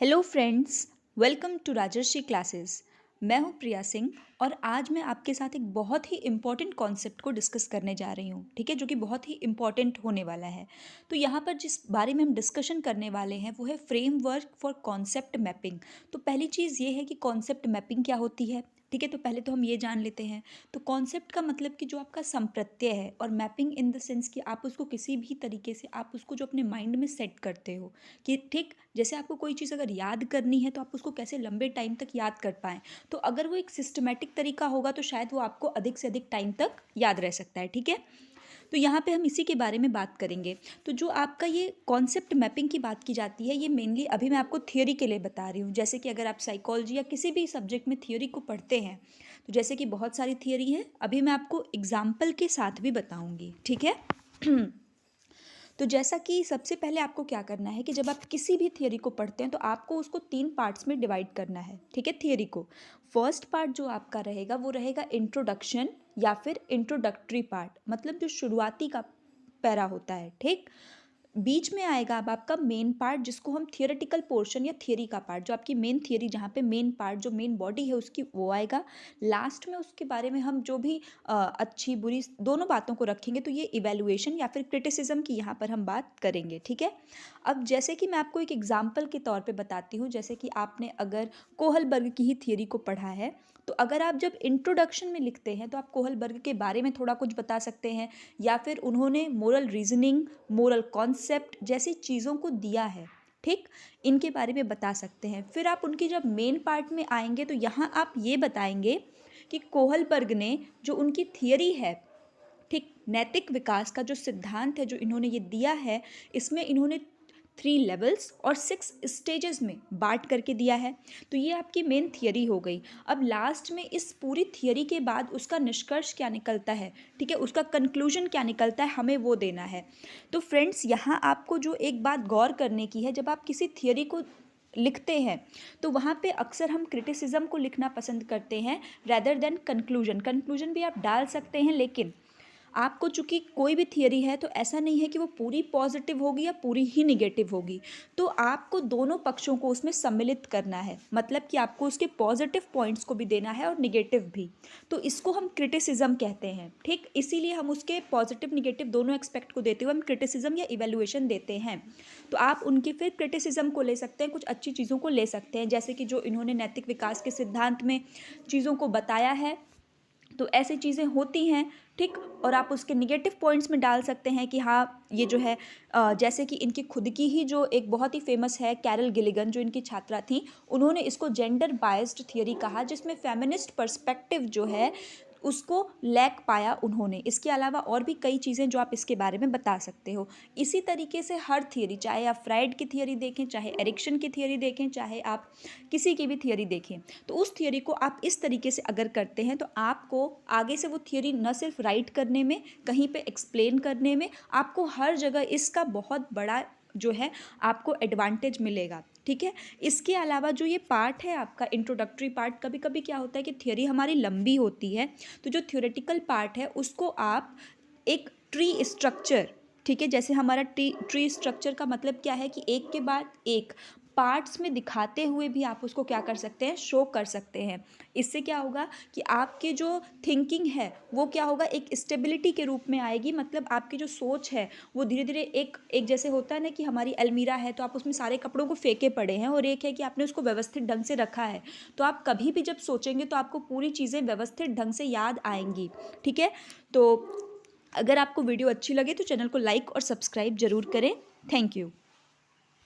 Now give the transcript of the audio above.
Hello friends, welcome to Rajarshi classes. मैं हूं प्रिया सिंह और आज मैं आपके साथ एक बहुत ही इम्पॉर्टेंट कॉन्सेप्ट को डिस्कस करने जा रही हूं, ठीक है, जो कि बहुत ही इम्पॉर्टेंट होने वाला है। तो यहाँ पर जिस बारे में हम डिस्कशन करने वाले हैं वो है फ्रेमवर्क फॉर कॉन्सेप्ट मैपिंग। तो पहली चीज़ ये है कि कॉन्सेप्ट मैपिंग क्या होती है, ठीक है। तो पहले तो हम ये जान लेते हैं। तो कॉन्सेप्ट का मतलब कि जो आपका संप्रत्यय है, और मैपिंग इन द सेंस कि आप उसको किसी भी तरीके से आप उसको जो अपने माइंड में सेट करते हो कि ठीक जैसे आपको कोई चीज़ अगर याद करनी है तो आप उसको कैसे लंबे टाइम तक याद कर पाएँ। तो अगर वो एक सिस्टमैटिक तरीका होगा तो शायद वो आपको अधिक से अधिक टाइम तक याद रह सकता है, ठीक है। तो यहाँ पे हम इसी के बारे में बात करेंगे। तो जो आपका ये कॉन्सेप्ट मैपिंग की बात की जाती है, ये मेनली अभी मैं आपको थियोरी के लिए बता रही हूँ। जैसे कि अगर आप साइकोलॉजी या किसी भी सब्जेक्ट में थियोरी को पढ़ते हैं तो जैसे कि बहुत सारी थियोरी है, अभी मैं आपको एग्जाम्पल के साथ भी बताऊँगी, ठीक है। तो जैसा कि सबसे पहले आपको क्या करना है कि जब आप किसी भी थियोरी को पढ़ते हैं तो आपको उसको 3 पार्ट्स में डिवाइड करना है, ठीक है, थियोरी को। फर्स्ट पार्ट जो आपका रहेगा वो रहेगा इंट्रोडक्शन या फिर इंट्रोडक्टरी पार्ट, मतलब जो शुरुआती का पैरा होता है, ठीक। बीच में आएगा अब आपका मेन पार्ट, जिसको हम थियोरेटिकल पोर्शन या थियोरी का पार्ट, जो आपकी मेन थियोरी, जहाँ पे मेन पार्ट जो मेन बॉडी है उसकी, वो आएगा। लास्ट में उसके बारे में हम जो भी अच्छी बुरी दोनों बातों को रखेंगे, तो ये इवैल्यूएशन या फिर क्रिटिसिज्म की यहाँ पर हम बात करेंगे, ठीक है। अब जैसे कि मैं आपको एक एग्जाम्पल के तौर पे बताती हूँ, जैसे कि आपने अगर कोहलबर्ग की ही थियोरी को पढ़ा है, तो अगर आप जब इंट्रोडक्शन में लिखते हैं तो आप कोहलबर्ग के बारे में थोड़ा कुछ बता सकते हैं, या फिर उन्होंने मोरल रीजनिंग, मोरल कॉन्सेप्ट जैसी चीज़ों को दिया है, ठीक, इनके बारे में बता सकते हैं। फिर आप उनकी जब मेन पार्ट में आएंगे तो यहाँ आप ये बताएंगे कि कोहलबर्ग ने जो उनकी थियरी है, ठीक, नैतिक विकास का जो सिद्धांत है जो इन्होंने ये दिया है, इसमें इन्होंने 3 लेवल्स और 6 स्टेजेस में बांट करके दिया है। तो ये आपकी मेन थियरी हो गई। अब लास्ट में इस पूरी थियरी के बाद उसका निष्कर्ष क्या निकलता है, ठीक है, उसका कंक्लूजन क्या निकलता है, हमें वो देना है। तो फ्रेंड्स, यहाँ आपको जो एक बात गौर करने की है, जब आप किसी थियरी को लिखते हैं तो वहाँ पे अक्सर हम क्रिटिसिज्म को लिखना पसंद करते हैं रैदर देन कंक्लूजन। कंक्लूजन भी आप डाल सकते हैं, लेकिन आपको चूंकि कोई भी थियरी है तो ऐसा नहीं है कि वो पूरी पॉजिटिव होगी या पूरी ही निगेटिव होगी। तो आपको दोनों पक्षों को उसमें सम्मिलित करना है, मतलब कि आपको उसके पॉजिटिव पॉइंट्स को भी देना है और निगेटिव भी। तो इसको हम क्रिटिसिज्म कहते हैं, ठीक। इसीलिए हम उसके पॉजिटिव निगेटिव दोनों एक्सपेक्ट को देते हुए हम क्रिटिसिज्म या इवेल्युएशन देते हैं। तो आप उनकी फिर क्रिटिसिज्म को ले सकते हैं, कुछ अच्छी चीज़ों को ले सकते हैं, जैसे कि जो इन्होंने नैतिक विकास के सिद्धांत में चीज़ों को बताया है, तो ऐसी चीज़ें होती हैं, ठीक। और आप उसके निगेटिव पॉइंट्स में डाल सकते हैं कि हाँ, ये जो है जैसे कि इनकी खुद की ही जो एक बहुत ही फेमस है कैरल गिलिगन, जो इनकी छात्रा थी, उन्होंने इसको जेंडर बायस्ड थियरी कहा, जिसमें फेमिनिस्ट पर्सपेक्टिव जो है उसको लैक पाया उन्होंने। इसके अलावा और भी कई चीज़ें जो आप इसके बारे में बता सकते हो। इसी तरीके से हर थियरी, चाहे आप फ्राइड की थियरी देखें, चाहे एरिक्सन की थियरी देखें, चाहे आप किसी की भी थियरी देखें, तो उस थियरी को आप इस तरीके से अगर करते हैं तो आपको आगे से वो थियरी न सिर्फ राइट करने में, कहीं पे एक्सप्लेन करने में, आपको हर जगह इसका बहुत बड़ा जो है आपको एडवांटेज मिलेगा, ठीक है। इसके अलावा जो ये पार्ट है आपका इंट्रोडक्टरी पार्ट, कभी कभी क्या होता है कि थियरी हमारी लंबी होती है, तो जो थ्योरेटिकल पार्ट है उसको आप एक ट्री स्ट्रक्चर, ठीक है, जैसे हमारा ट्री स्ट्रक्चर का मतलब क्या है कि एक के बाद एक पार्ट्स में दिखाते हुए भी आप उसको क्या कर सकते हैं, शो कर सकते हैं। इससे क्या होगा कि आपके जो थिंकिंग है वो क्या होगा, एक स्टेबिलिटी के रूप में आएगी। मतलब आपकी जो सोच है वो धीरे धीरे एक एक जैसे होता है ना कि हमारी अलमीरा है तो आप उसमें सारे कपड़ों को फेंके पड़े हैं, और एक है कि आपने उसको व्यवस्थित ढंग से रखा है। तो आप कभी भी जब सोचेंगे तो आपको पूरी चीज़ें व्यवस्थित ढंग से याद आएंगी, ठीक है। तो अगर आपको वीडियो अच्छी लगे तो चैनल को लाइक और सब्सक्राइब जरूर करें। Thank you.